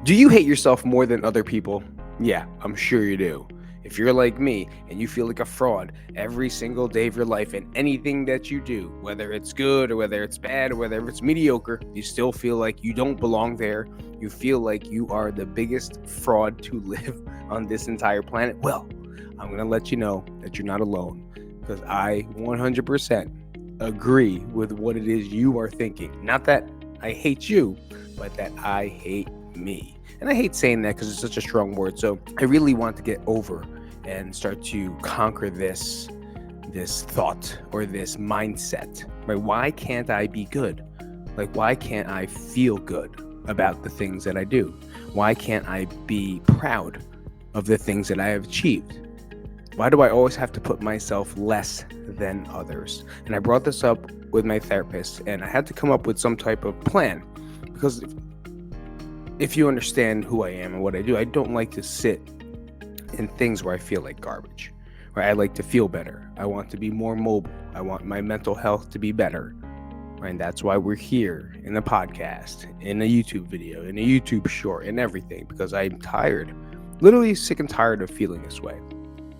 Do you hate yourself more than other people? Yeah, I'm sure you do. If you're like me and you feel like a fraud every single day of your life and anything that you do, whether it's good or whether it's bad or whether it's mediocre, you still feel like you don't belong there. You feel like you are the biggest fraud to live on this entire planet. Well, I'm going to let you know that you're not alone because I 100% agree with what it is you are thinking. Not that I hate you, but that I hate me. And I hate saying that because it's such a strong word. So I really want to get over and start to conquer this thought or this mindset. Right? Why can't I be good? Like, why can't I feel good about the things that I do? Why can't I be proud of the things that I have achieved? Why do I always have to put myself less than others? And I brought this up with my therapist, and I had to come up with some type of plan because if you understand who I am and what I do, I don't like to sit in things where I feel like garbage. Right? I like to feel better. I want to be more mobile. I want my mental health to be better. Right? And that's why we're here in the podcast, in a YouTube video, in a YouTube short, and everything, because I'm tired, literally sick and tired of feeling this way.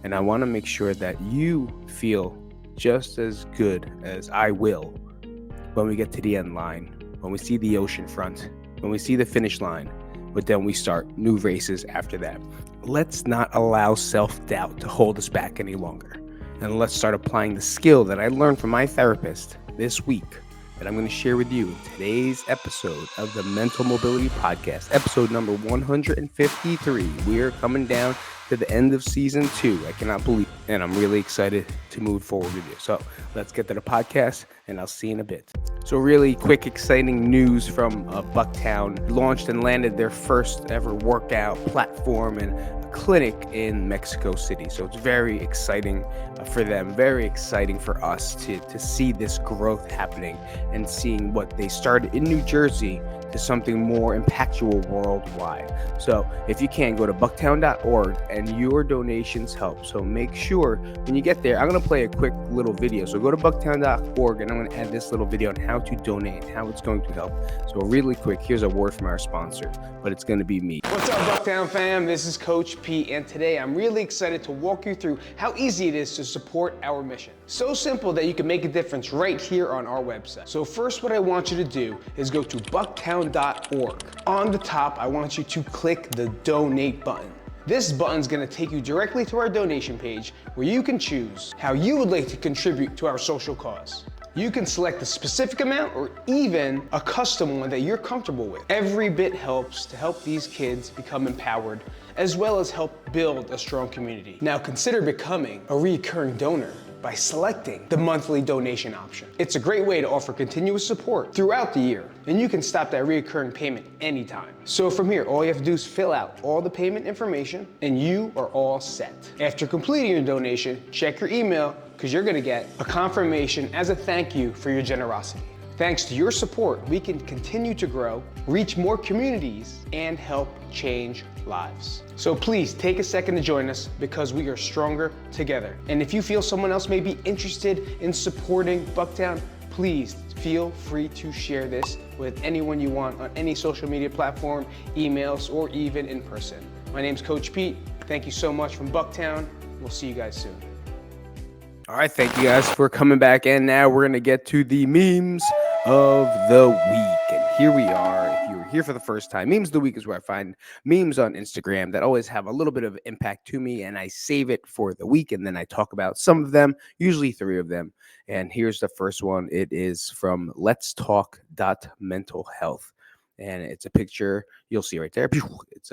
And I want to make sure that you feel just as good as I will when we get to the end line, when we see the ocean front, when we see the finish line, but then we start new races after that. Let's not allow self-doubt to hold us back any longer. And let's start applying the skill that I learned from my therapist this week that I'm going to share with you in today's episode of the Mental Mobility Podcast, episode number 153. We are coming down to the end of season 2. I cannot believe it, and I'm really excited to move forward with you. So let's get to the podcast, and I'll see you in a bit. So really quick, exciting news from Bucktown. Launched and landed their first ever workout platform and clinic in Mexico City. So it's very exciting for them, very exciting for us to see this growth happening and seeing what they started in New Jersey to something more impactful worldwide. So if you can, go to bucktown.org and your donations help. So make sure when you get there, I'm going to play a quick little video. So go to bucktown.org and I'm going to add this little video on how to donate and how it's going to help. So really quick, here's a word from our sponsor, but it's going to be me. What's up, Bucktown fam? This is Coach Pete, and today I'm really excited to walk you through how easy it is to support our mission. So simple that you can make a difference right here on our website. So first, what I want you to do is go to bucktown.org. On the top, I want you to click the donate button. This button is going to take you directly to our donation page where you can choose how you would like to contribute to our social cause. You can select a specific amount or even a custom one that you're comfortable with. Every bit helps to help these kids become empowered, as well as help build a strong community. Now consider becoming a recurring donor by selecting the monthly donation option. It's a great way to offer continuous support throughout the year, and you can stop that recurring payment anytime. So from here, all you have to do is fill out all the payment information and you are all set. After completing your donation, check your email because you're gonna get a confirmation as a thank you for your generosity. Thanks to your support, we can continue to grow, reach more communities, and help change lives. So please take a second to join us because we are stronger together. And if you feel someone else may be interested in supporting Bucktown, please feel free to share this with anyone you want on any social media platform, emails, or even in person. My name's Coach Pete. Thank you so much from Bucktown. We'll see you guys soon. All right, thank you guys for coming back. And now we're going to get to the memes of the week. And here we are. If you were here for the first time, memes of the week is where I find memes on Instagram that always have a little bit of impact to me, and I save it for the week, and then I talk about some of them, usually 3 of them. And here's the first one. It is from Let's Talk Mental Health, and it's a picture you'll see right there. It's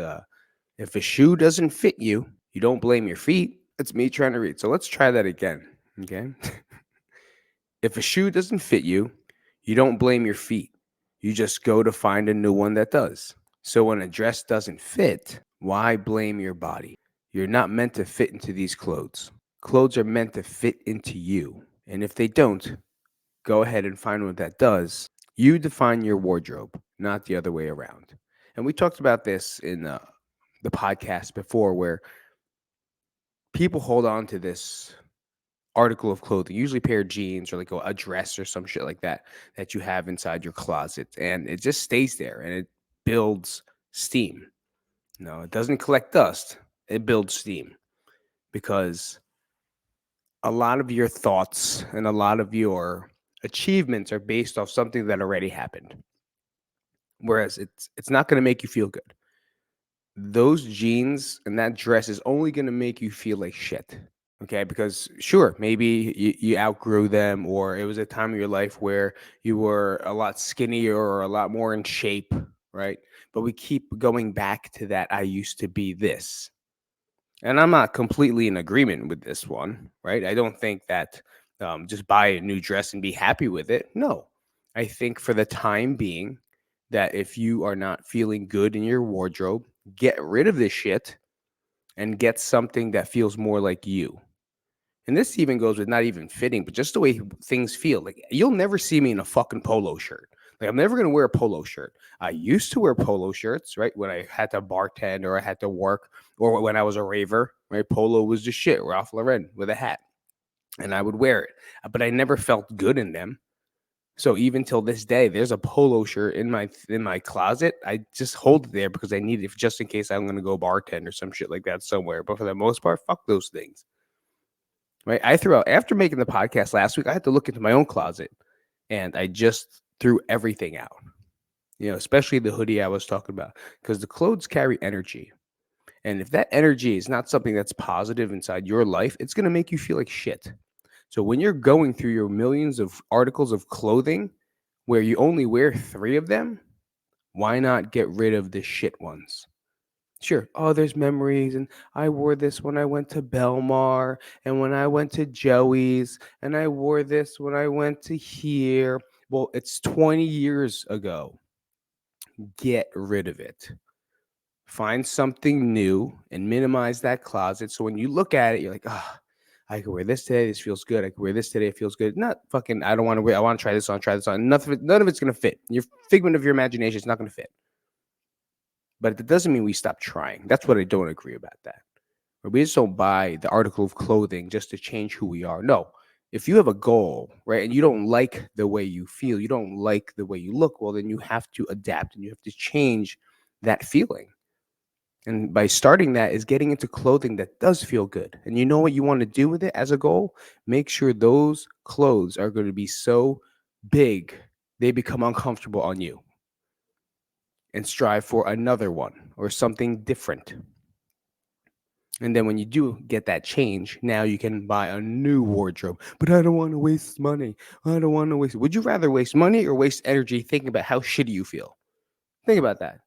if a shoe doesn't fit you, you don't blame your feet. It's me trying to read. So let's try that again. Okay. If a shoe doesn't fit you, you don't blame your feet. You just go to find a new one that does. So when a dress doesn't fit, why blame your body? You're not meant to fit into these clothes. Clothes are meant to fit into you. And if they don't, go ahead and find one that does. You define your wardrobe, not the other way around. And we talked about this in the podcast before, where people hold on to this article of clothing, usually a pair of jeans or like a dress or some shit like that, that you have inside your closet. And it just stays there and it builds steam. No, it doesn't collect dust. It builds steam because a lot of your thoughts and a lot of your achievements are based off something that already happened. Whereas it's not going to make you feel good. Those jeans and that dress is only going to make you feel like shit. Okay, because sure, maybe you outgrew them, or it was a time of your life where you were a lot skinnier or a lot more in shape, right? But we keep going back to that. I used to be this. And I'm not completely in agreement with this one, right? I don't think that just buy a new dress and be happy with it. No, I think for the time being, that if you are not feeling good in your wardrobe, get rid of this shit and get something that feels more like you. And this even goes with not even fitting, but just the way things feel. Like you'll never see me in a fucking polo shirt. Like I'm never gonna wear a polo shirt. I used to wear polo shirts, right? When I had to bartend or I had to work or when I was a raver, right? Polo was the shit, Ralph Lauren with a hat. And I would wear it. But I never felt good in them. So even till this day, there's a polo shirt in my closet. I just hold it there because I need it just in case I'm gonna go bartend or some shit like that somewhere. But for the most part, fuck those things. Right. I threw out after making the podcast last week, I had to look into my own closet and I just threw everything out, especially the hoodie I was talking about, because the clothes carry energy. And if that energy is not something that's positive inside your life, it's going to make you feel like shit. So when you're going through your millions of articles of clothing where you only wear 3 of them, why not get rid of the shit ones? Sure. Oh, there's memories, and I wore this when I went to Belmar, and when I went to Joey's, and I wore this when I went to here. Well, it's 20 years ago. Get rid of it. Find something new and minimize that closet. So when you look at it, you're like, ah, I could wear this today. This feels good. I could wear this today. It feels good. Not fucking. I don't want to wear. I want to try this on. Try this on. None of it's gonna fit. Your figment of your imagination is not gonna fit. But it doesn't mean we stop trying. That's what I don't agree about that. We just don't buy the article of clothing just to change who we are. No. If you have a goal, right, and you don't like the way you feel, you don't like the way you look, well, then you have to adapt and you have to change that feeling. And by starting that is getting into clothing that does feel good. And you know what you want to do with it as a goal? Make sure those clothes are going to be so big they become uncomfortable on you and strive for another one or something different. And then when you do get that change, now you can buy a new wardrobe. But I don't want to waste money. I don't want to waste. Would you rather waste money or waste energy thinking about how shitty you feel? Think about that.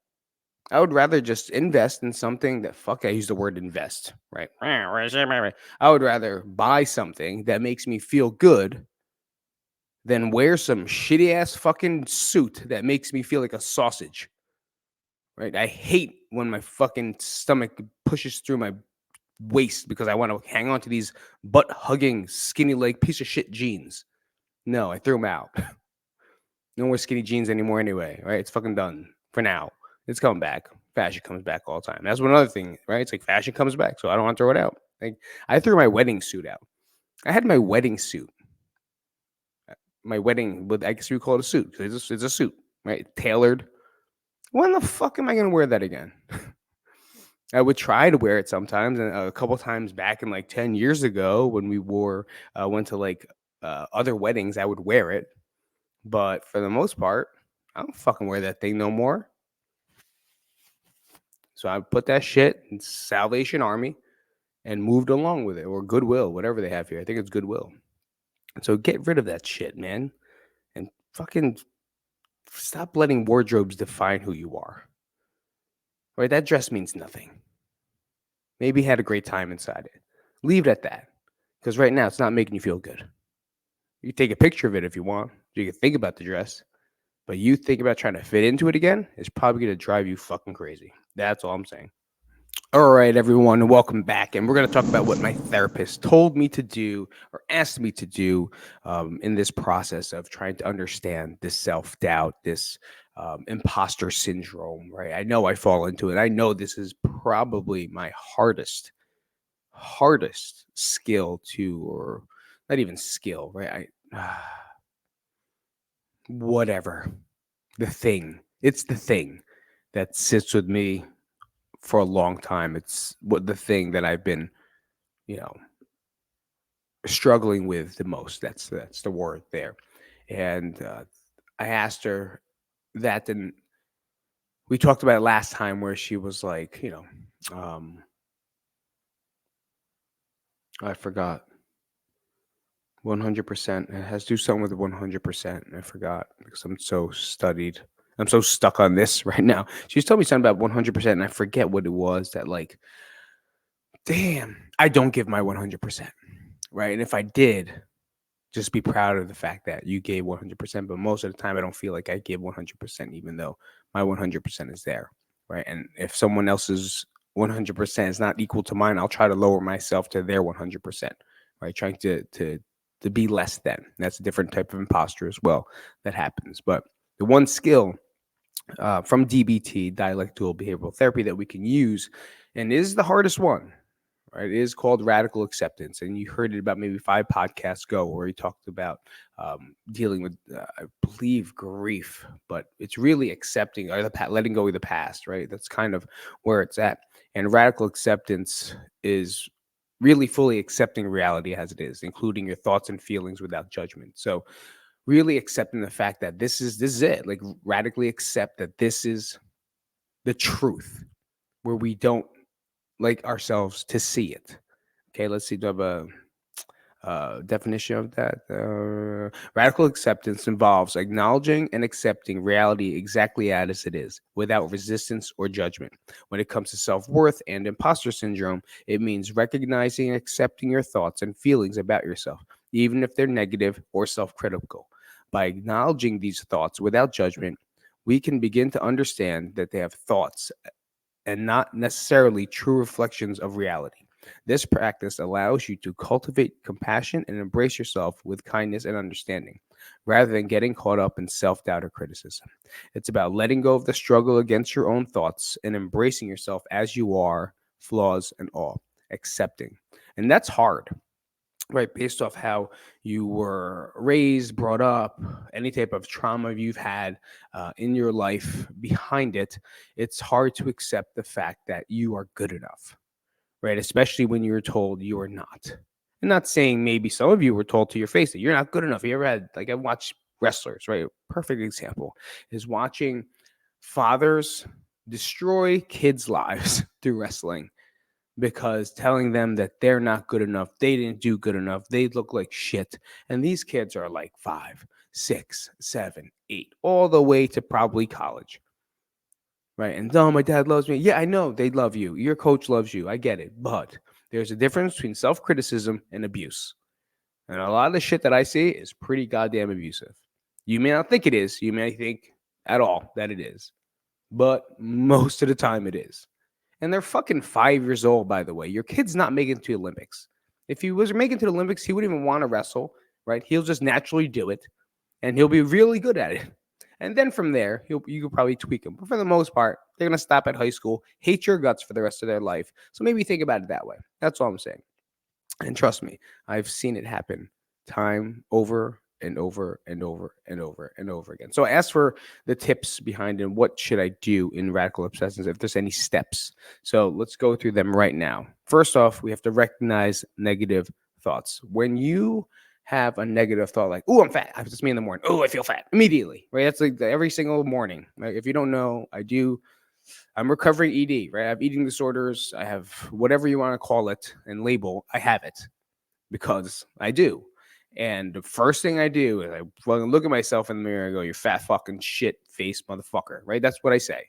I would rather just invest in something that, fuck, I use the word invest, right? I would rather buy something that makes me feel good than wear some shitty ass fucking suit that makes me feel like a sausage, right? I hate when my fucking stomach pushes through my waist because I want to hang on to these butt hugging, skinny leg piece of shit jeans. No, I threw them out. No more skinny jeans anymore anyway, right? It's fucking done for now. It's coming back. Fashion comes back all the time. That's one other thing, right? It's like fashion comes back, so I don't want to throw it out. Like I threw my wedding suit out. I had my wedding suit. My wedding, but I guess we call it a suit. It's a suit, right? Tailored. When the fuck am I gonna wear that again? I would try to wear it sometimes, and a couple times back in like 10 years ago when we went to like other weddings, I would wear it. But for the most part, I don't fucking wear that thing no more. So I put that shit in Salvation Army and moved along with it, or Goodwill, whatever they have here. I think it's Goodwill. So get rid of that shit, man, and fucking stop letting wardrobes define who you are. Right? That dress means nothing. Maybe you had a great time inside it. Leave it at that. Because right now it's not making you feel good. You can take a picture of it if you want. You can think about the dress. But you think about trying to fit into it again, it's probably going to drive you fucking crazy. That's all I'm saying. All right, everyone, welcome back. And we're going to talk about what my therapist told me to do or asked me to do in this process of trying to understand this self doubt, this imposter syndrome, right? I know I fall into it. I know this is probably my hardest skill to, or not even skill, right? Whatever. It's the thing that sits with me for a long time. It's what the thing that I've been, you know, struggling with the most. That's the word there. And I asked her that, and we talked about it last time, where she was like, I forgot. 100%. It has to do something with 100%. I forgot because I'm so studied. I'm so stuck on this right now. She was telling me something about 100%, and I forget what it was that, like, damn, I don't give my 100%. Right. And if I did, just be proud of the fact that you gave 100%. But most of the time, I don't feel like I give 100%, even though my 100% is there. Right. And if someone else's 100% is not equal to mine, I'll try to lower myself to their 100%. Right. Trying to be less than. That's a different type of imposter as well that happens. But the one skill from DBT, dialectical behavioral therapy, that we can use, and is the hardest one, right? It is called radical acceptance. And you heard it about maybe 5 podcasts ago, where he talked about dealing with, I believe, grief, but it's really accepting, or letting go of the past, right? That's kind of where it's at. And radical acceptance is really fully accepting reality as it is, including your thoughts and feelings without judgment. So really accepting the fact that this is it. Like, radically accept that this is the truth, where we don't like ourselves to see it. Okay, let's see. Do I have a definition of that? Radical acceptance involves acknowledging and accepting reality exactly as it is, without resistance or judgment. When it comes to self-worth and imposter syndrome, it means recognizing and accepting your thoughts and feelings about yourself, even if they're negative or self-critical. By acknowledging these thoughts without judgment, we can begin to understand that they have thoughts and not necessarily true reflections of reality. This practice allows you to cultivate compassion and embrace yourself with kindness and understanding, rather than getting caught up in self doubt or criticism. It's about letting go of the struggle against your own thoughts and embracing yourself as you are, flaws and all, accepting. And that's hard, right? Based off how you were raised, brought up, any type of trauma you've had in your life behind it, it's hard to accept the fact that you are good enough, right? Especially when you're told you are not. I'm not saying maybe some of you were told to your face that you're not good enough. You ever had, like, I watched wrestlers, right? Perfect example is watching fathers destroy kids' lives through wrestling, because telling them that they're not good enough, they didn't do good enough, they look like shit. And these kids are like 5, 6, 7, 8, all the way to probably college. Right. And oh, my dad loves me. Yeah, I know they love you. Your coach loves you. I get it. But there's a difference between self-criticism and abuse. And a lot of the shit that I see is pretty goddamn abusive. You may not think it is. You may think at all that it is. But most of the time it is. And they're fucking 5 years old, by the way. Your kid's not making it to the Olympics. If he was making it to the Olympics, he wouldn't even want to wrestle, right? He'll just naturally do it, and he'll be really good at it. And then from there, you could probably tweak him. But for the most part, they're going to stop at high school, hate your guts for the rest of their life. So maybe think about it that way. That's all I'm saying. And trust me, I've seen it happen time over and over and over and over and over again. So I asked for the tips behind it. What should I do in radical obsessions, if there's any steps? So let's go through them right now. First off, we have to recognize negative thoughts. When you have a negative thought like, oh, I'm fat. That's me in the morning. Oh, I feel fat immediately, right? That's like every single morning. Right? If you don't know, I'm recovering ED, right? I have eating disorders. I have whatever you want to call it and label. I have it because I do. And the first thing I do is I look at myself in the mirror and go, "You fat fucking shit face motherfucker," right? That's what I say.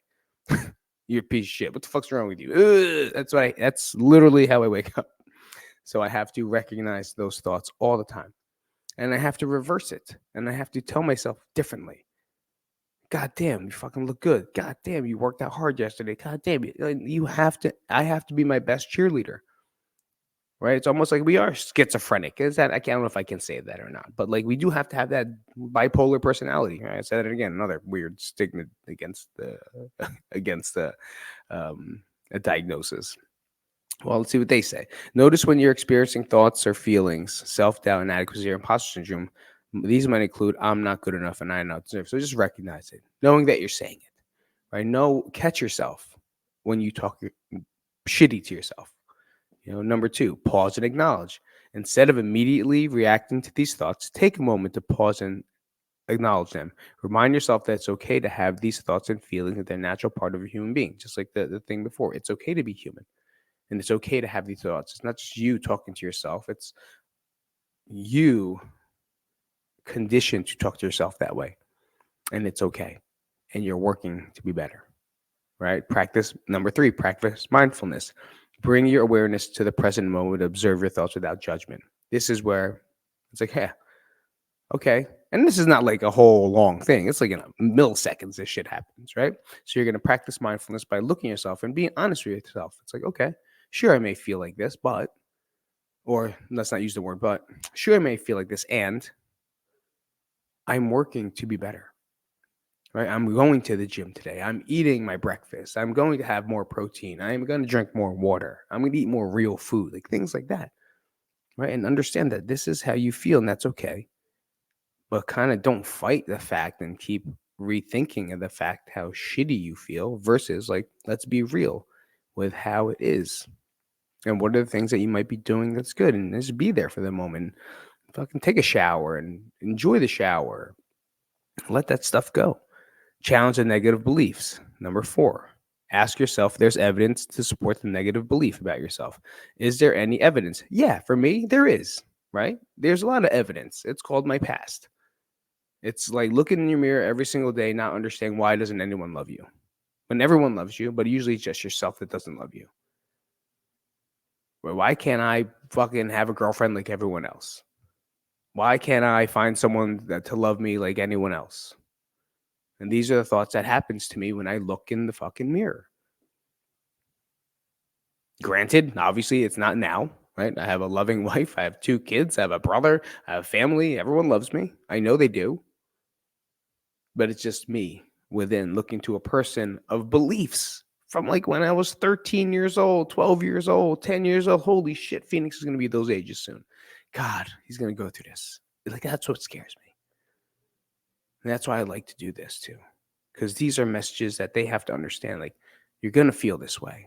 You're a piece of shit. What the fuck's wrong with you? Ugh. That's literally how I wake up. So I have to recognize those thoughts all the time. And I have to reverse it. And I have to tell myself differently. God damn, you fucking look good. God damn, you worked out hard yesterday. God damn, I have to be my best cheerleader. Right? It's almost like we are schizophrenic. I don't know if I can say that or not, but like we do have to have that bipolar personality. Right? I said it again, another weird stigma against the against the a diagnosis. Well, let's see what they say. Notice when you're experiencing thoughts or feelings, self-doubt, inadequacy, or imposter syndrome. These might include I'm not good enough and I not deserve. So just recognize it, knowing that you're saying it. Right? Catch yourself. when you talk shitty to yourself. Number two, pause and acknowledge. Instead of immediately reacting to these thoughts, take a moment to pause and acknowledge them. Remind yourself that it's okay to have these thoughts and feelings, that they're a natural part of a human being, just like the thing before. It's okay to be human, and it's okay to have these thoughts. It's not just you talking to yourself, it's you conditioned to talk to yourself that way, and it's okay. And you're working to be better, right? Number three, practice mindfulness. Bring your awareness to the present moment, observe your thoughts without judgment. This is where it's like, yeah, okay. And this is not like a whole long thing. It's like in milliseconds this shit happens, right? So you're going to practice mindfulness by looking at yourself and being honest with yourself. It's like, okay, sure, I may feel like this, but, or let's not use the word but, sure, I may feel like this, and I'm working to be better, right? I'm going to the gym today. I'm eating my breakfast. I'm going to have more protein. I'm going to drink more water. I'm going to eat more real food, like things like that, right? And understand that this is how you feel, and that's okay. But kind of don't fight the fact and keep rethinking of the fact how shitty you feel versus like, let's be real with how it is. And what are the things that you might be doing that's good, and just be there for the moment. Fucking take a shower and enjoy the shower. Let that stuff go. Challenge the negative beliefs. Number four, ask yourself if there's evidence to support the negative belief about yourself. Is there any evidence? Yeah, for me, there is, right? There's a lot of evidence. It's called my past. It's like looking in your mirror every single day, not understanding why doesn't anyone love you? When everyone loves you, but usually it's just yourself that doesn't love you. Why can't I fucking have a girlfriend like everyone else? Why can't I find someone to love me like anyone else? And these are the thoughts that happens to me when I look in the fucking mirror. Granted, obviously it's not now, right? I have a loving wife. I have 2 kids. I have a brother. I have family. Everyone loves me. I know they do. But it's just me within looking to a person of beliefs from like when I was 13 years old, 12 years old, 10 years old. Holy shit, Phoenix is going to be those ages soon. God, he's going to go through this. Like, that's what scares me. And that's why I like to do this too. Because these are messages that they have to understand. Like, you're going to feel this way,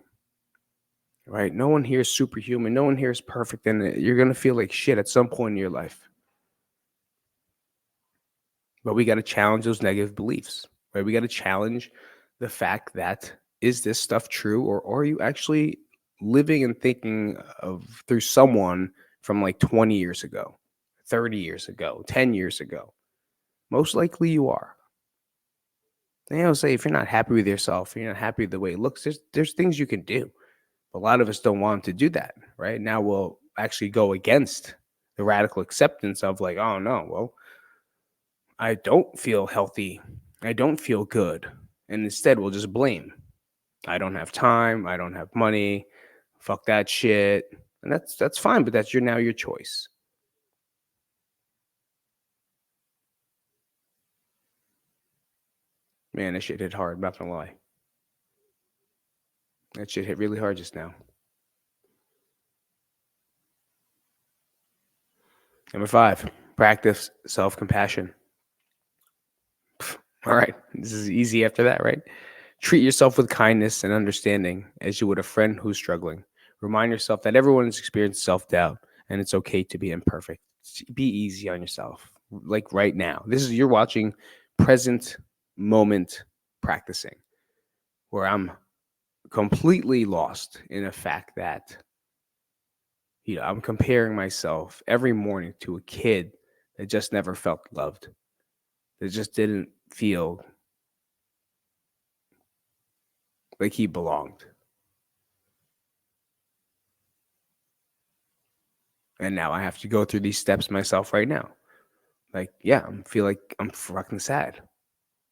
right? No one here is superhuman. No one here is perfect. And you're going to feel like shit at some point in your life. But we got to challenge those negative beliefs, right? We got to challenge the fact that, is this stuff true, or are you actually living and thinking of through someone from like 20 years ago, 30 years ago, 10 years ago? Most likely you are. And I would say if you're not happy with yourself, you're not happy with the way it looks, there's things you can do. But a lot of us don't want to do that, right? Now we'll actually go against the radical acceptance of like, oh no, well, I don't feel healthy. I don't feel good. And instead, we'll just blame. I don't have time. I don't have money. Fuck that shit. And that's fine, but that's now your choice. Man, that shit hit hard. I'm not gonna lie. That shit hit really hard just now. Number 5, practice self-compassion. All right, this is easy after that, right? Treat yourself with kindness and understanding as you would a friend who's struggling. Remind yourself that everyone has experienced self-doubt and it's okay to be imperfect. Be easy on yourself. Like right now. You're watching present moment practicing, where I'm completely lost in the fact that I'm comparing myself every morning to a kid that just never felt loved. That just didn't feel like he belonged. And now I have to go through these steps myself right now. Like, yeah, I feel like I'm fucking sad.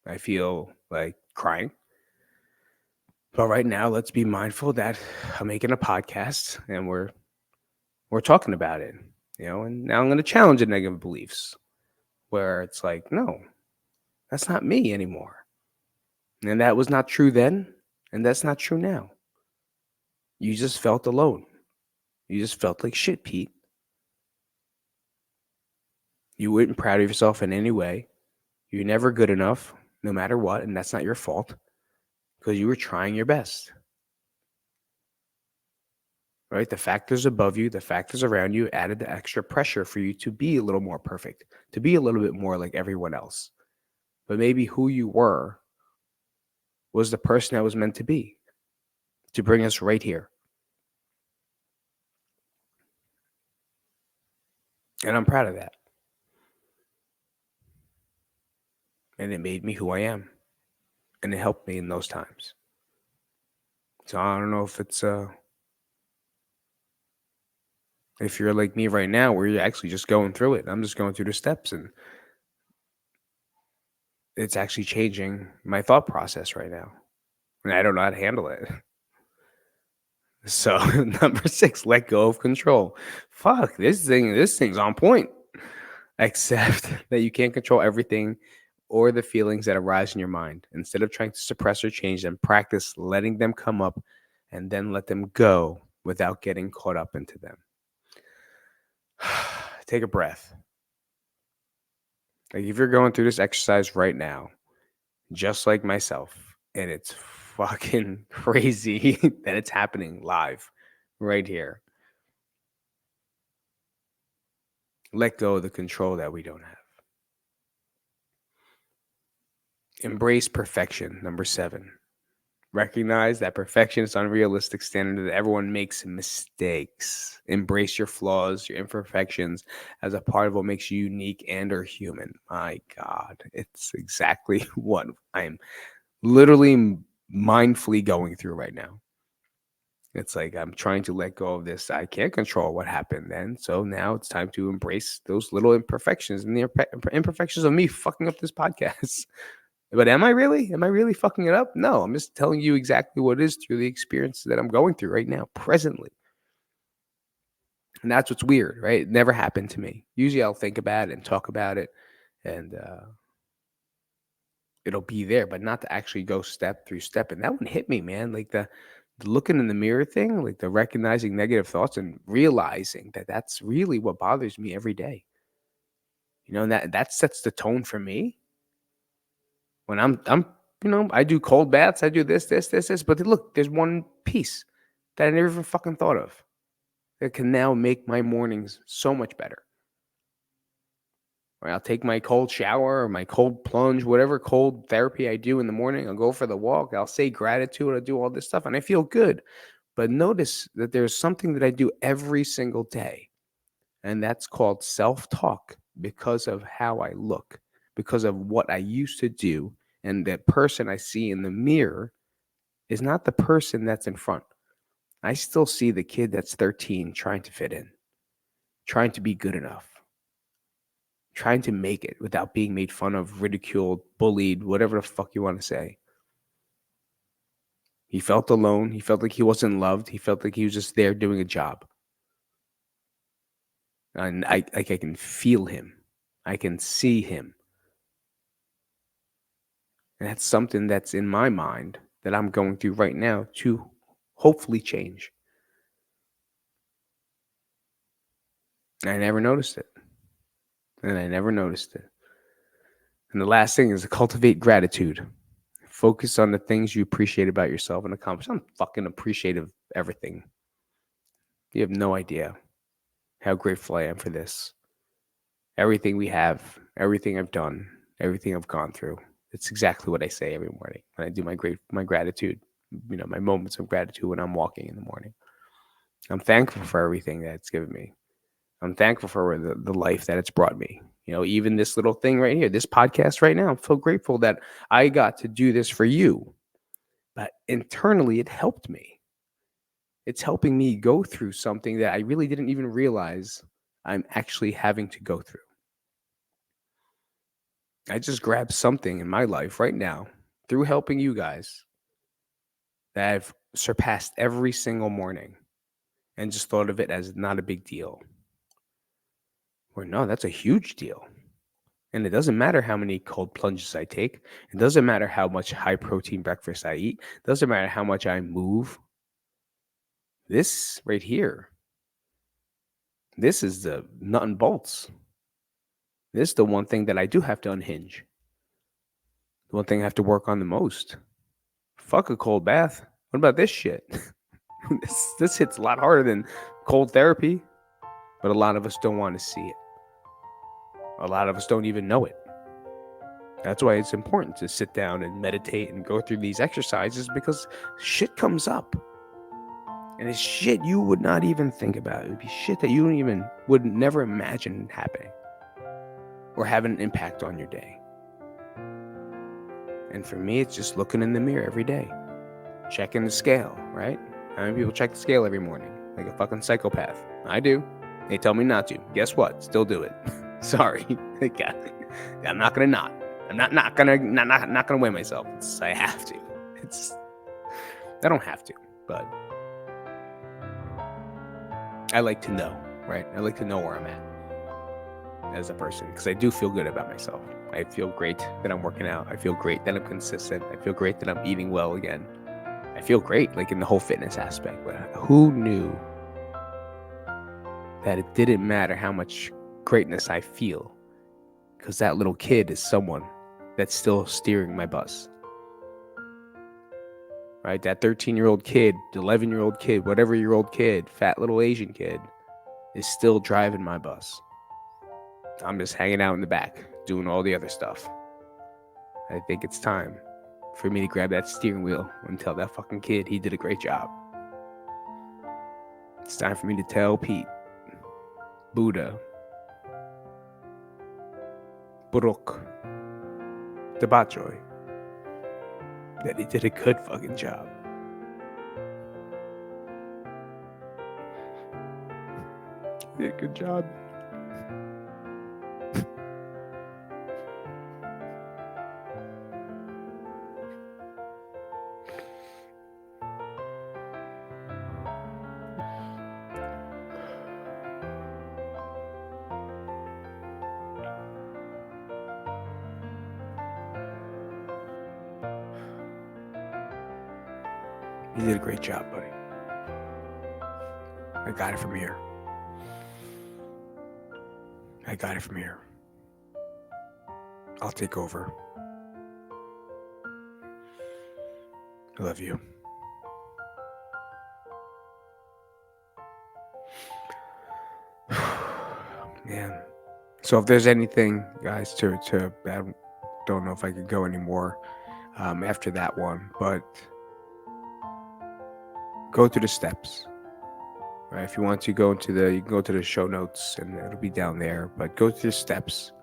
I feel like crying. But right now, let's be mindful that I'm making a podcast and we're talking about it, and now I'm going to challenge the negative beliefs where it's like, no, that's not me anymore. And that was not true then. And that's not true now. You just felt alone. You just felt like shit, Pete. You weren't proud of yourself in any way. You're never good enough, no matter what. And that's not your fault because you were trying your best. right? The factors above you, the factors around you added the extra pressure for you to be a little more perfect, to be a little bit more like everyone else. But maybe who you were was the person that was meant to be, to bring us right here. And I'm proud of that. And it made me who I am. And it helped me in those times. So I don't know if you're like me right now, where you're actually just going through it. I'm just going through the steps, and it's actually changing my thought process right now. And I don't know how to handle it. So number 6, let go of control. Fuck, this thing's on point. Accept that you can't control everything or the feelings that arise in your mind. Instead of trying to suppress or change them, practice letting them come up and then let them go without getting caught up into them. Take a breath. Like if you're going through this exercise right now, just like myself, and it's fucking crazy that it's happening live right here. Let go of the control that we don't have. Embrace perfection. Number 7. Recognize that perfection is an unrealistic standard, that everyone makes mistakes. Embrace your flaws, your imperfections as a part of what makes you unique and or human. My God, it's exactly what I'm literally mindfully going through right now. It's like I'm trying to let go of this. I can't control what happened then. So now it's time to embrace those little imperfections and the imperfections of me fucking up this podcast. But am I really? Am I really fucking it up? No, I'm just telling you exactly what it is through the experience that I'm going through right now, presently. And that's what's weird, right? It never happened to me. Usually I'll think about it and talk about it, and it'll be there, but not to actually go step through step. And that one hit me, man. Like the looking in the mirror thing, like the recognizing negative thoughts and realizing that that's really what bothers me every day. And that sets the tone for me. When I'm I do cold baths, I do this, but look, there's one piece that I never even fucking thought of that can now make my mornings so much better. Right, I'll take my cold shower or my cold plunge, whatever cold therapy I do in the morning. I'll go for the walk. I'll say gratitude. I'll do all this stuff, and I feel good. But notice that there's something that I do every single day, and that's called self-talk, because of how I look, because of what I used to do. And the person I see in the mirror is not the person that's in front. I still see the kid that's 13 trying to fit in, trying to be good enough, trying to make it without being made fun of, ridiculed, bullied, whatever the fuck you want to say. He felt alone. He felt like he wasn't loved. He felt like he was just there doing a job. And I can feel him. I can see him. And that's something that's in my mind that I'm going through right now to hopefully change. And I never noticed it. And the last thing is to cultivate gratitude. Focus on the things you appreciate about yourself and accomplish. I'm fucking appreciative of everything. You have no idea how grateful I am for this. Everything we have, everything I've done, everything I've gone through. It's exactly what I say every morning when I do my gratitude, my moments of gratitude when I'm walking in the morning. I'm thankful for everything that it's given me. I'm thankful for the life that it's brought me. Even this little thing right here, this podcast right now, I'm so grateful that I got to do this for you. But internally, it helped me. It's helping me go through something that I really didn't even realize I'm actually having to go through. I just grabbed something in my life right now through helping you guys that I've surpassed every single morning and just thought of it as not a big deal. Or no, that's a huge deal. And it doesn't matter how many cold plunges I take. It doesn't matter how much high protein breakfast I eat. It doesn't matter how much I move. This right here, this is the nut and bolts. This is the one thing that I do have to unhinge. The one thing I have to work on the most. Fuck a cold bath. What about this shit? This hits a lot harder than cold therapy, but a lot of us don't want to see it. A lot of us don't even know it. That's why it's important to sit down and meditate and go through these exercises, because shit comes up. And it's shit you would not even think about. It would be shit that you would never imagine happening or having an impact on your day. And for me, it's just looking in the mirror every day, checking the scale, right? How many people check the scale every morning? Like a fucking psychopath. I do. They tell me not to. Guess what? Still do it. Sorry. I'm not gonna not. I'm not gonna weigh myself. I have to. I don't have to, but I like to know, right? I like to know where I'm at as a person, because I do feel good about myself. I feel great that I'm working out. I feel great that I'm consistent. I feel great that I'm eating well again. I feel great, like in the whole fitness aspect. But who knew that it didn't matter how much greatness I feel, because that little kid is someone that's still steering my bus. Right? That 13-year-old kid, 11-year-old kid, whatever-year-old kid, fat little Asian kid is still driving my bus. I'm just hanging out in the back, doing all the other stuff. I think it's time for me to grab that steering wheel and tell that fucking kid he did a great job. It's time for me to tell Pete, Buddha, Buruk, Tabachoy, that he did a good fucking job. He did a good job. You did a great job, buddy. I got it from here. I'll take over. I love you. Man. So if there's anything, guys, to I don't know if I could go anymore after that one, but go through the steps. Right? If you want to you can go to the show notes and it'll be down there, but go through the steps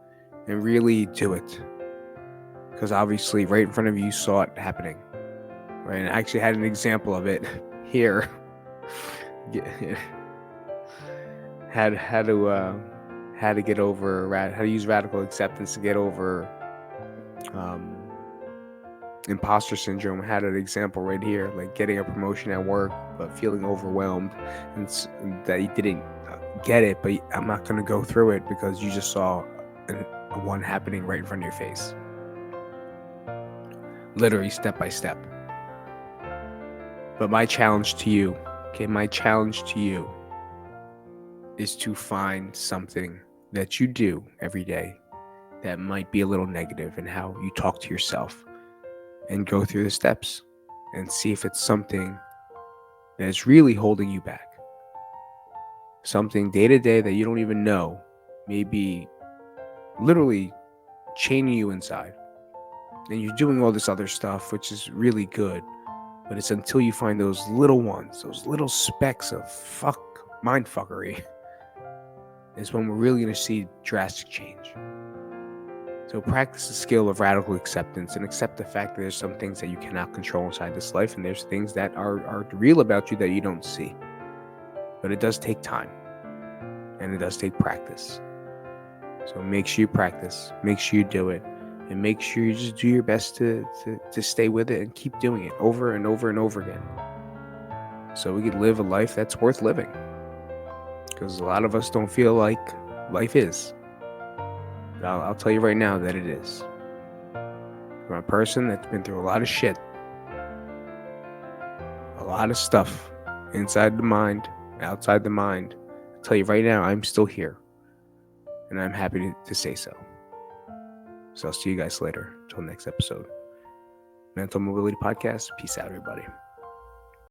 and really do it. Because obviously right in front of you saw it happening. Right? And I actually had an example of it here. How to get over, how to use radical acceptance to get over imposter syndrome. I had an example right here, like getting a promotion at work but feeling overwhelmed and that you didn't get it, but I'm not going to go through it because you just saw one happening right in front of your face, literally step by step. But my challenge to you is to find something that you do every day that might be a little negative in how you talk to yourself, and go through the steps and see if it's something that is really holding you back. Something day to day that you don't even know may be literally chaining you inside. And you're doing all this other stuff, which is really good, but it's until you find those little ones, those little specks of mind fuckery, is when we're really going to see drastic change. So practice the skill of radical acceptance and accept the fact that there's some things that you cannot control inside this life, and there's things that are real about you that you don't see. But it does take time, and it does take practice. So make sure you practice, make sure you do it, and make sure you just do your best to stay with it and keep doing it over and over and over again. So we could live a life that's worth living. Because a lot of us don't feel like life is. But I'll tell you right now that it is. From a person that's been through a lot of shit, a lot of stuff inside the mind, outside the mind, I'll tell you right now, I'm still here. And I'm happy to say so. So I'll see you guys later. Until next episode. Mental Mobility Podcast. Peace out, everybody.